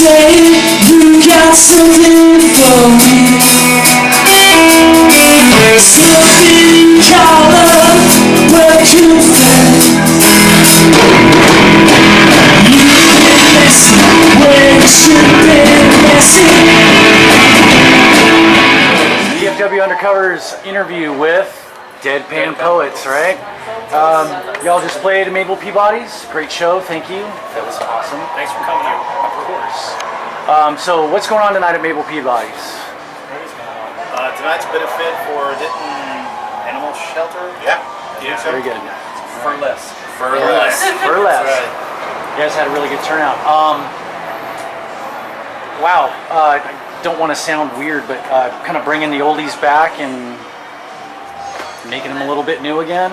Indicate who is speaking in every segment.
Speaker 1: say you got something for me. Something color where you felt. You've been messy where you should have been messy.
Speaker 2: DFW Undercover's interview with Deadpan Poets, right? Y'all just played Mabel Peabody's. Great show, thank you. That was awesome.
Speaker 3: Thanks for coming here.
Speaker 2: Of course. So what's going on tonight at Mabel Peabody's?
Speaker 3: Tonight's a benefit for Denton Animal Shelter.
Speaker 4: Yeah.
Speaker 2: Very good.
Speaker 3: For less.
Speaker 4: For less.
Speaker 2: For less.
Speaker 3: That's right.
Speaker 2: You guys had a really good turnout. Wow. I don't want to sound weird, but kind of bringing the oldies back and making them a little bit new again,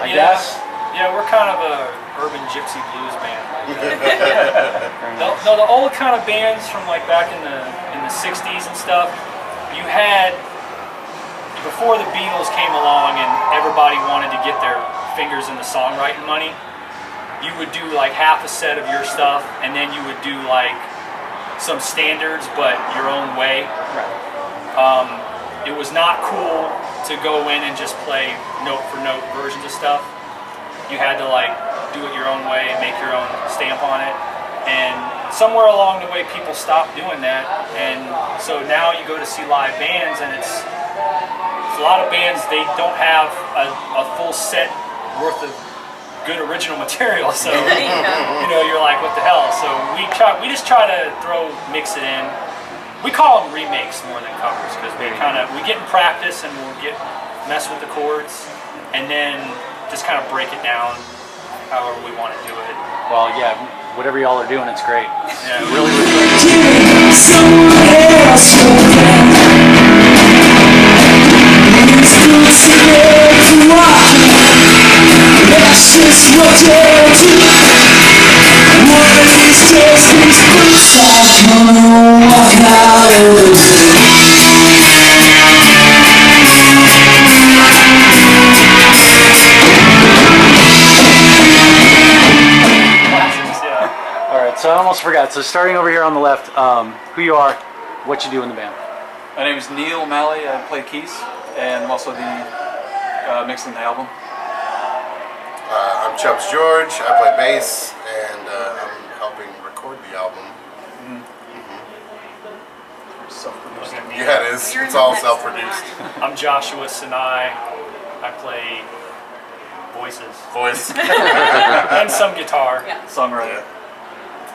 Speaker 2: I guess.
Speaker 5: Yeah, we're kind of a urban gypsy blues band. No, the old kind of bands from like back in the 60s and stuff, you had, before the Beatles came along and everybody wanted to get their fingers in the songwriting money, you would do like half a set of your stuff and then you would do like some standards but your own way. It was not cool to go in and just play note for note versions of stuff. You had to like do it your own way and make your own stamp on it. And somewhere along the way people stopped doing that. And so now you go to see live bands and it's a lot of bands, they don't have a full set worth of good original material. So you know, you're like, what the hell? So we just try to mix it in. We call them remakes more than covers because we get in practice and we'll mess with the chords and then just kind of break it down however we want to do it.
Speaker 2: Well, yeah, whatever y'all are doing, it's great.
Speaker 5: Yeah,
Speaker 2: Really,
Speaker 1: Someone else will plan. It's good to make you walk. That's just what you do. One of these days these boots are gonna walk out of the
Speaker 2: So I almost forgot. So starting over here on the left, who you are, what you do in the band.
Speaker 6: My name is Neil O'Malley. I play keys, and I'm also the mixing the album.
Speaker 4: I'm Chubbs George. I play bass, and I'm helping record the album.
Speaker 6: Self-produced.
Speaker 4: Yeah, it is. It's all self-produced.
Speaker 5: I'm Joshua Sinai. I play voices
Speaker 4: Voice.
Speaker 5: and some guitar.
Speaker 7: Yeah.
Speaker 6: Songwriter.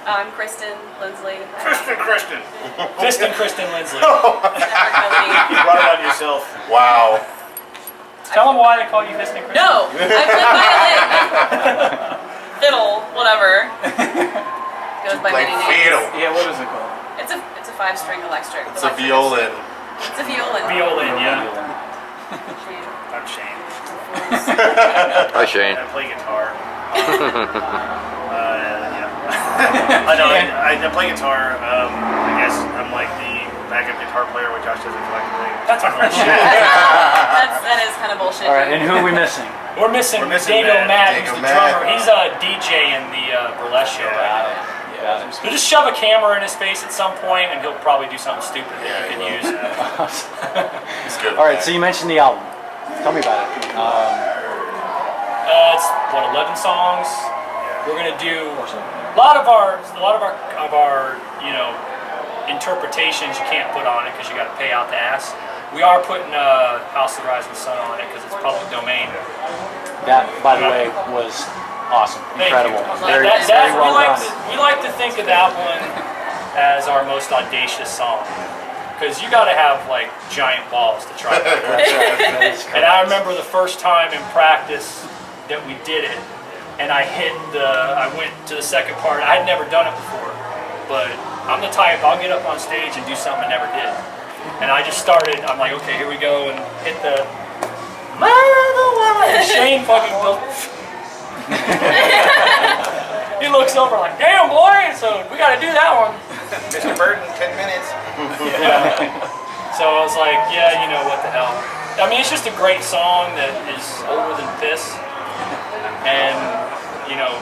Speaker 7: I'm Kristen Lindsley.
Speaker 4: Kristen.
Speaker 5: Fist and Kristen Lindsley.
Speaker 3: You brought it on yourself.
Speaker 4: Wow.
Speaker 5: Tell them why they call you Fist and Kristen.
Speaker 7: No, I play violin, fiddle, whatever. Goes by
Speaker 4: Like
Speaker 7: many names.
Speaker 4: fiddle.
Speaker 6: Yeah, what is it called?
Speaker 7: It's a 5-string electric.
Speaker 4: It's a violin.
Speaker 7: It's a violin.
Speaker 5: Violin, yeah.
Speaker 7: Shane.
Speaker 3: I'm Shane.
Speaker 8: Hi, Shane.
Speaker 3: I play guitar. I know. I play guitar. I guess I'm like the backup guitar player, which Josh doesn't like to play.
Speaker 5: That's bullshit.
Speaker 7: That is kind of bullshit.
Speaker 2: All right, and who are we missing?
Speaker 5: We're missing Dago Matt, who's the drummer. He's a DJ in the burlesque show.
Speaker 2: Yeah.
Speaker 5: So just shove a camera in his face at some point, and he'll probably do something stupid that you can use.
Speaker 4: He's good.
Speaker 2: All right, so you mentioned the album. Tell me about it.
Speaker 5: It's 11 songs. We're gonna do a lot of our interpretations you can't put on it because you got to pay out the ass. We are putting House of the Rising Sun on it because it's public domain.
Speaker 2: That, by the way, was awesome, incredible. Very well done.
Speaker 5: We like to think of that one as our most audacious song because you got to have like giant balls to try that. And I remember the first time in practice that we did it, and I went to the second part. I had never done it before, but I'm the type, I'll get up on stage and do something I never did. And I just started, I'm like, okay, here we go, and hit the, and Shane fucking he looks over like, damn boy, so we gotta do that one.
Speaker 3: Mr. Burton, 10 minutes.
Speaker 5: So I was like, yeah, you know, what the hell. I mean, it's just a great song that is older than piss. And, you know,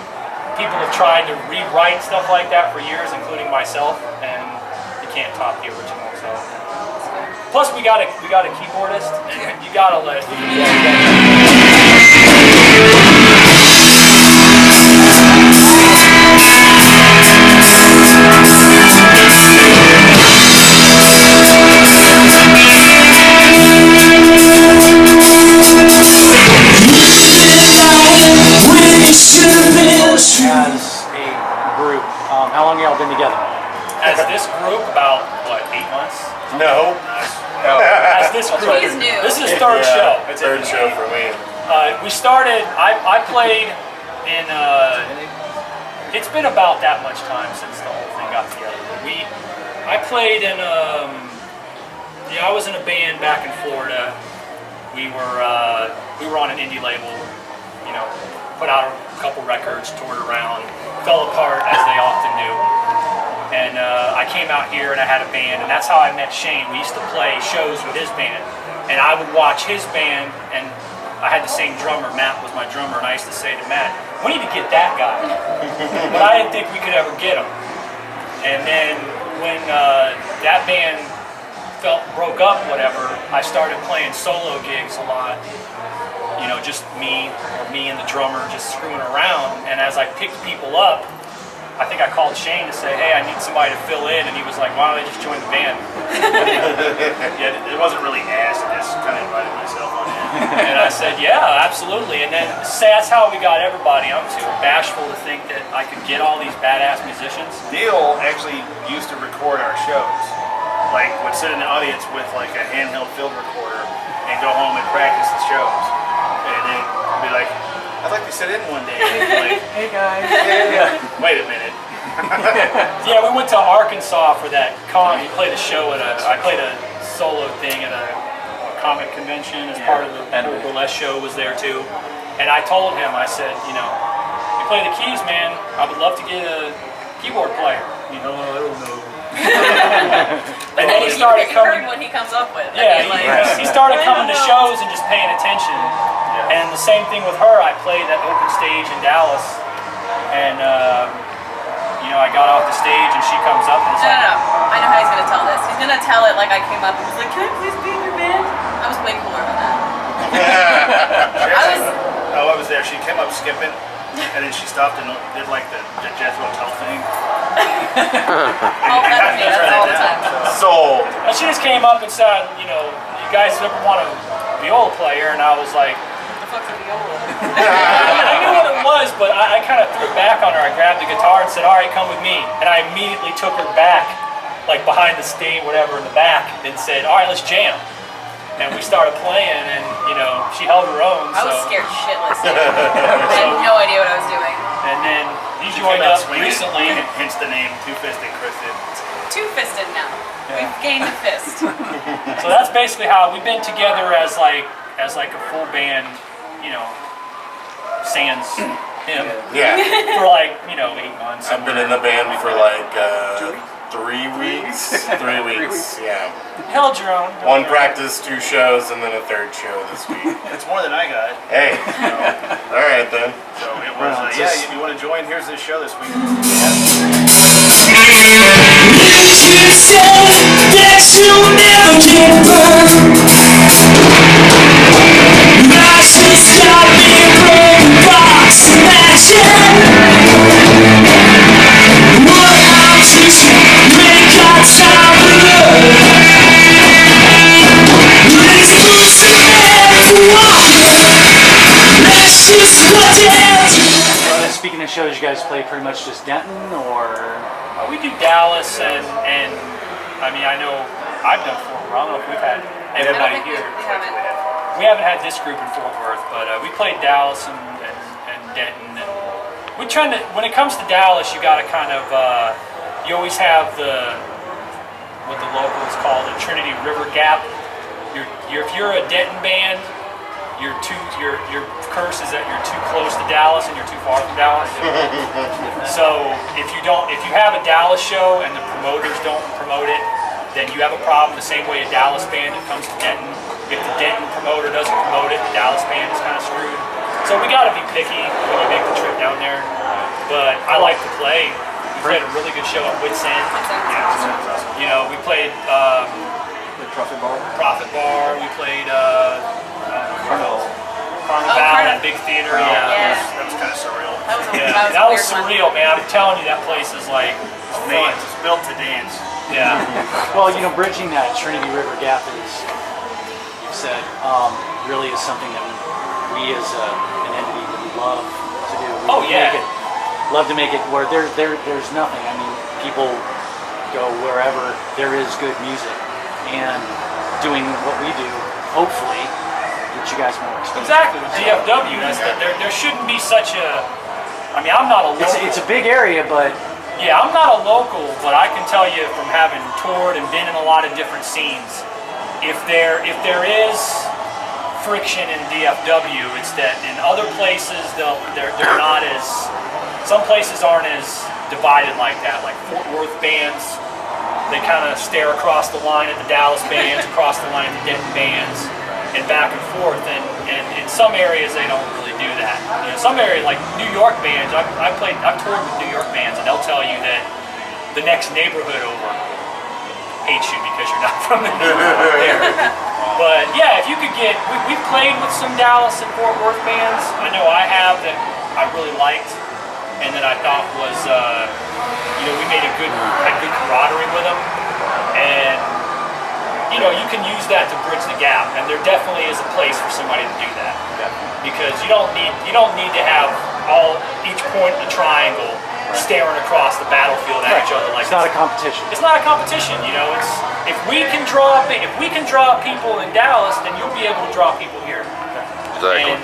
Speaker 5: people have tried to rewrite stuff like that for years, including myself, and you can't top the original. So, plus we got a keyboardist, and you gotta let.
Speaker 2: As a group, how long y'all been together?
Speaker 5: As this group, about what, 8 months?
Speaker 4: No.
Speaker 5: As this group,
Speaker 7: He's new.
Speaker 5: this is his third show.
Speaker 4: It's third show for me.
Speaker 5: We started. I played in. It's been about that much time since the whole thing got together. I played in. I was in a band back in Florida. We were on an indie label. You know, put out a couple records, toured around, fell apart as they often do. And I came out here and I had a band, and that's how I met Shane. We used to play shows with his band, and I would watch his band, and I had the same drummer. Matt was my drummer, and I used to say to Matt, "We need to get that guy," but I didn't think we could ever get him. And then when that band broke up, whatever, I started playing solo gigs a lot. You know, just me and the drummer just screwing around. And as I picked people up, I think I called Shane to say, "Hey, I need somebody to fill in," and he was like, "Why don't I just join the band?"
Speaker 3: Yeah, it wasn't really asked. I just kind of invited myself on in.
Speaker 5: And I said, "Yeah, absolutely." And then that's how we got everybody. I'm too bashful to think that I could get all these badass musicians.
Speaker 3: Neil actually used to record our shows. Like, would sit in the audience with like a handheld field recorder and go home and practice the shows. And then be like, "I'd like to sit in one day." And like,
Speaker 2: Hey guys.
Speaker 3: wait a minute.
Speaker 5: Yeah, we went to Arkansas for that con. We played a show I played a solo thing at a comic convention as part of the burlesque show was there too. And I told him, I said, "You know, you play the keys, man. I would love to get a keyboard player." You know, I don't know. And then he started
Speaker 7: You
Speaker 5: coming.
Speaker 7: heard what he comes up with.
Speaker 5: Yeah,
Speaker 7: I mean, like,
Speaker 5: he started coming to shows and just paying attention. And the same thing with her. I played that open stage in Dallas, and you know, I got off the stage and she comes up and it's
Speaker 7: No,
Speaker 5: like,
Speaker 7: no, no. I know how he's gonna tell this. He's gonna tell it like I came up and was like, "Can I please be in your band?" I was way cooler than that.
Speaker 3: I was there. She came up skipping, and then she stopped and did like the Jethro Tull thing.
Speaker 7: Oh, that's me. That's all the time.
Speaker 4: Sold.
Speaker 5: and she just came up and said, "You know, you guys ever want a viola player?" And I was like,
Speaker 7: The fuck's a viola?
Speaker 5: I knew what it was, but I kind of threw it back on her. I grabbed the guitar and said, "All right, come with me." And I immediately took her back, like behind the stage, whatever, in the back, and said, "All right, let's jam." And we started playing, and you know, she held her own.
Speaker 7: I was
Speaker 5: so.
Speaker 7: scared shitless. I had no idea what I was doing.
Speaker 5: And then you
Speaker 3: She
Speaker 5: joined
Speaker 3: came out
Speaker 5: up
Speaker 3: swinging,
Speaker 5: recently.
Speaker 3: hence the name Two-Fisted Kristen.
Speaker 7: Two-fisted now. We've gained a fist.
Speaker 5: So that's basically how we've been together as like a full band, you know, sans him
Speaker 4: Yeah.
Speaker 5: for like, you know, 8 months.
Speaker 4: I've been in the band for like 3 weeks. 3 weeks, yeah.
Speaker 5: Held your own.
Speaker 4: One practice, 2 shows, and then a 3rd show this week.
Speaker 3: It's more than I got.
Speaker 4: Hey. All right then.
Speaker 3: So it was, yeah, if you want to join, here's this show this week.
Speaker 1: You say that you'll never get burned. I should stop being broken box imagine. What I'll teach you, make our time blur. Let's put some air to water. Let's just put it.
Speaker 2: Speaking of shows, you guys play pretty much just Denton, or?
Speaker 5: We do Dallas and I mean, I know I've done Fort Worth. I don't know if we've had
Speaker 7: I don't
Speaker 5: everybody
Speaker 7: think
Speaker 5: here.
Speaker 7: we haven't.
Speaker 5: We haven't had this group in Fort Worth, but we played Dallas and Denton. And we trying to, when it comes to Dallas, you got to kind of, you always have what the locals call the Trinity River Gap. If you're a Denton band, your curse is that you're too close to Dallas and you're too far from Dallas. So if you have a Dallas show and the promoters don't promote it, then you have a problem. The same way a Dallas band that comes to Denton, if the Denton promoter doesn't promote it, the Dallas band is kind of screwed. So we got to be picky when you make the trip down there. but I like to play. We played a really good show at Wits End. You know, we played
Speaker 6: The Profit Bar.
Speaker 5: Profit Bar. We played
Speaker 6: Carnival.
Speaker 5: Carnival at Big Theater.
Speaker 7: Yeah.
Speaker 3: That was kind of surreal.
Speaker 5: That was surreal, man. I'm telling you, that place is like fun.
Speaker 3: It's built to dance.
Speaker 5: Yeah.
Speaker 2: Well, you know, bridging that Trinity River Gap is, you said, really is something that we as an entity would love to do.
Speaker 5: Oh, yeah.
Speaker 2: Love to make it where there's nothing. I mean, people go wherever there is good music, and doing what we do, hopefully, get you guys more exposure.
Speaker 5: Exactly. With DFW, there shouldn't be such a. I mean, I'm not a local.
Speaker 2: It's a big area, but
Speaker 5: Yeah, I'm not a local, but I can tell you from having toured and been in a lot of different scenes, if there is friction in DFW, it's that in other places they're not as. Some places aren't as divided like that. Like Fort Worth bands, they kind of stare across the line at the Dallas bands, across the line at the Denton bands, and back and forth. And in some areas they don't really do that. You know, some areas like New York bands, I've toured with New York bands, and they'll tell you that the next neighborhood over hates you because you're not from the neighborhood there. But yeah, if you could get, we've played with some Dallas and Fort Worth bands. I know I have that I really liked, and that I thought was, you know, we had good camaraderie with them, and you know, you can use that to bridge the gap, and there definitely is a place for somebody to do that, because you don't need to have each point in the triangle staring across the battlefield at each other like
Speaker 2: it's not a competition.
Speaker 5: It's not a competition, you know. It's if we can draw people in Dallas, then you'll be able to draw people here.
Speaker 8: Exactly.
Speaker 5: And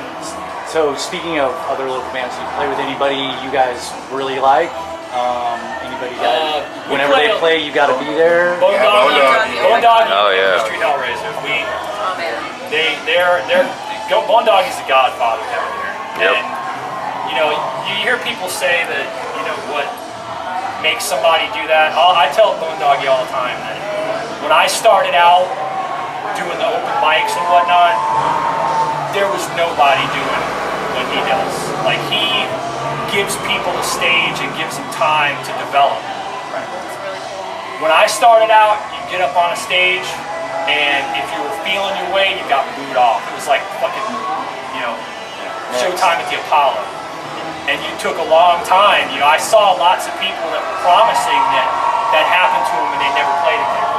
Speaker 2: So speaking of other local bands, do you play with anybody you guys really like? Anybody that whenever they play, you got to be there?
Speaker 5: Bone Doggy,
Speaker 8: Oh, yeah.
Speaker 5: Street Hellraisers.
Speaker 7: Oh man.
Speaker 5: Bone Doggy's the godfather down there.
Speaker 8: Yep.
Speaker 5: And you know, you hear people say that, you know, what makes somebody do that. I tell Bone Doggy all the time that when I started out doing the open mics and whatnot, there was nobody doing what he does. Like, he gives people a stage and gives them time to develop.
Speaker 7: It's really cool.
Speaker 5: When I started out, you get up on a stage, and if you were feeling your way, you got booed off. It was like fucking, you know, Showtime at the Apollo. And you took a long time. You know, I saw lots of people that were promising that happened to them and they never played again.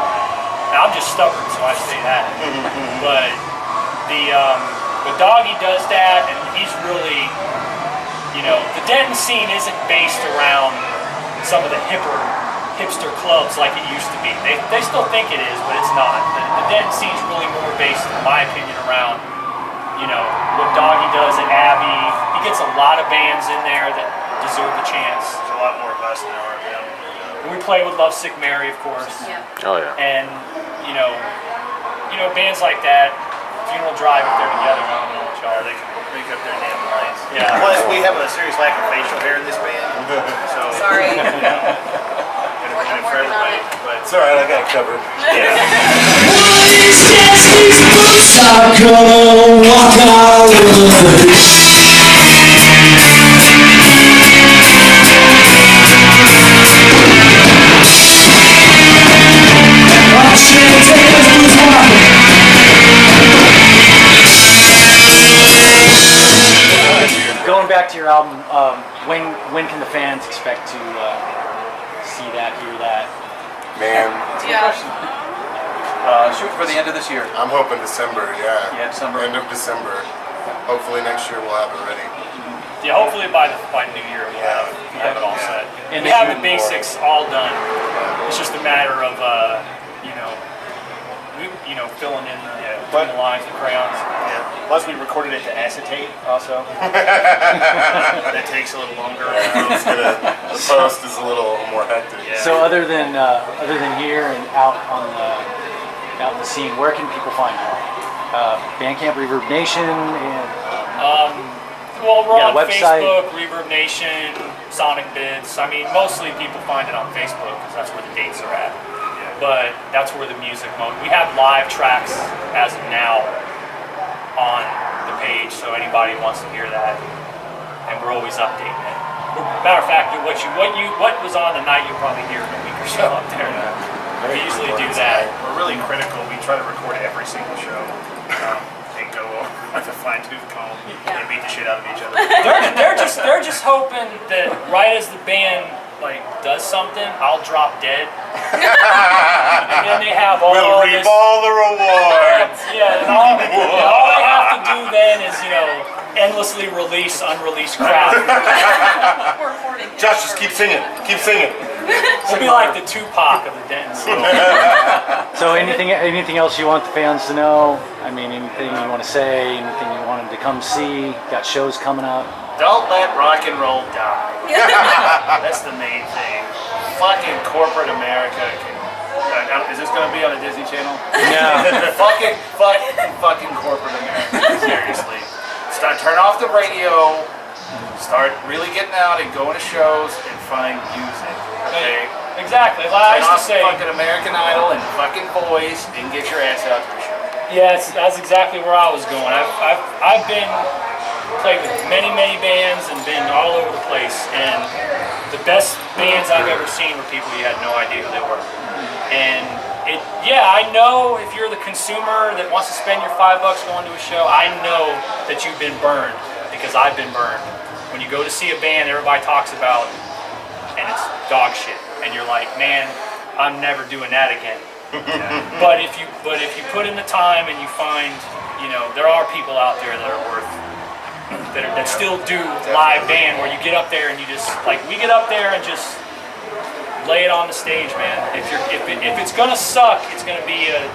Speaker 5: Now, I'm just stubborn, so I say that. But but Doggy does that, and he's really, you know, the Denton scene isn't based around some of the hipster clubs like it used to be. They still think it is, but it's not. The Denton scene's really more based, in my opinion, around, you know, what Doggy does at Abbey. He gets a lot of bands in there that deserve the chance.
Speaker 3: There's a lot more of us now.
Speaker 5: And we play with Lovesick Mary, of course.
Speaker 7: Yeah.
Speaker 8: Oh, yeah.
Speaker 5: And you know, bands like that, Funeral Drive, if they're together, I don't know what y'all.
Speaker 3: They can make up their damn minds.
Speaker 5: Yeah.
Speaker 3: Plus, we have a serious lack of facial hair in this band. So
Speaker 7: Sorry.
Speaker 3: Gonna point it for everybody, but
Speaker 4: It's alright, I got it covered.
Speaker 1: I'm gonna walk all over the
Speaker 2: Going back to your album, when can the fans expect to see that, hear that?
Speaker 4: Man,
Speaker 7: Yeah.
Speaker 6: Shoot for the end of this year.
Speaker 4: I'm hoping December, yeah.
Speaker 6: Yeah, December.
Speaker 4: End of December. Hopefully next year we'll have it ready.
Speaker 5: Yeah, hopefully by New Year we'll have it all set.
Speaker 2: And
Speaker 5: We
Speaker 2: they
Speaker 5: have the
Speaker 2: should-
Speaker 5: basics all done. It's just a matter of filling in the lines, the crayons.
Speaker 3: yeah. Plus, we recorded it to acetate also. That takes a little longer.
Speaker 4: The post is a little more hectic.
Speaker 3: Yeah.
Speaker 2: So other than here and out in the scene, where can people find you? Bandcamp, Reverb Nation, and
Speaker 5: Well, we're
Speaker 2: You got
Speaker 5: on
Speaker 2: a website?
Speaker 5: Facebook, Reverb Nation, Sonic Bids. I mean, mostly people find it on Facebook because that's where the dates are at. But that's where the music we have live tracks as of now on the page, so anybody who wants to hear that, and we're always updating it. Matter of fact, what was on the night you'll probably hear in a week or so up there. We usually do that.
Speaker 3: We're really critical. We try to record every single show and go with a fine-tooth comb and beat the shit out of each other.
Speaker 5: They're just hoping that right as the band like does something, I'll drop dead, and then they have all
Speaker 9: We'll reap
Speaker 5: this.
Speaker 9: all the rewards.
Speaker 5: Yeah, and all they have to do then is endlessly release unreleased crap.
Speaker 7: We're recording.
Speaker 9: Josh, just keep singing. Keep singing.
Speaker 5: We'll be like the Tupac of the Denton.
Speaker 2: So anything else you want the fans to know? I mean, anything you want to say? Anything you want them to come see? Got shows coming up.
Speaker 3: Don't let rock and roll die. That's the main thing. Fucking corporate America can. Is this going to be on the Disney Channel?
Speaker 2: No.
Speaker 3: fucking corporate America. Seriously. Turn off the radio. Start really getting out and going to shows and find music. Okay.
Speaker 5: Exactly. Like I
Speaker 3: Turn
Speaker 5: used to
Speaker 3: off
Speaker 5: say.
Speaker 3: fucking American Idol and fucking Boys and get your ass out to the show.
Speaker 5: Yeah, that's exactly where I was going. I've been played with many bands and been all over the place, and the best bands I've ever seen were people you had no idea who they were. And I know if you're the consumer that wants to spend your $5 going to a show, I know that you've been burned because I've been burned. When you go to see a band everybody talks about and it's dog shit, and you're like, man, I'm never doing that again. But if you put in the time and you find, there are people out there that are worth that still do live band where you get up there and you just like we get up there and just lay it on the stage, man. If it's gonna suck, it's gonna be a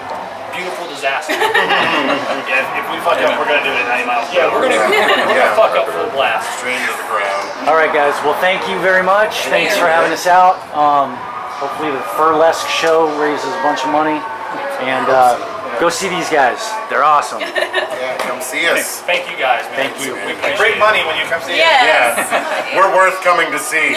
Speaker 5: beautiful disaster.
Speaker 3: Yeah, if we fuck up, we're gonna do it at 90 miles.
Speaker 5: Yeah, we're gonna fuck up full blast.
Speaker 9: Straight into the ground.
Speaker 2: All right, guys. Well, thank you very much. Thanks for having us out. Hopefully the Furlesque show raises a bunch of money, and go see these guys. They're awesome.
Speaker 4: Yeah, come see us.
Speaker 5: Thank you guys, man.
Speaker 2: Thank you.
Speaker 5: We appreciate
Speaker 3: Great
Speaker 5: it.
Speaker 3: money when you come see us.
Speaker 7: Yes.
Speaker 9: Yeah. We're worth coming to see.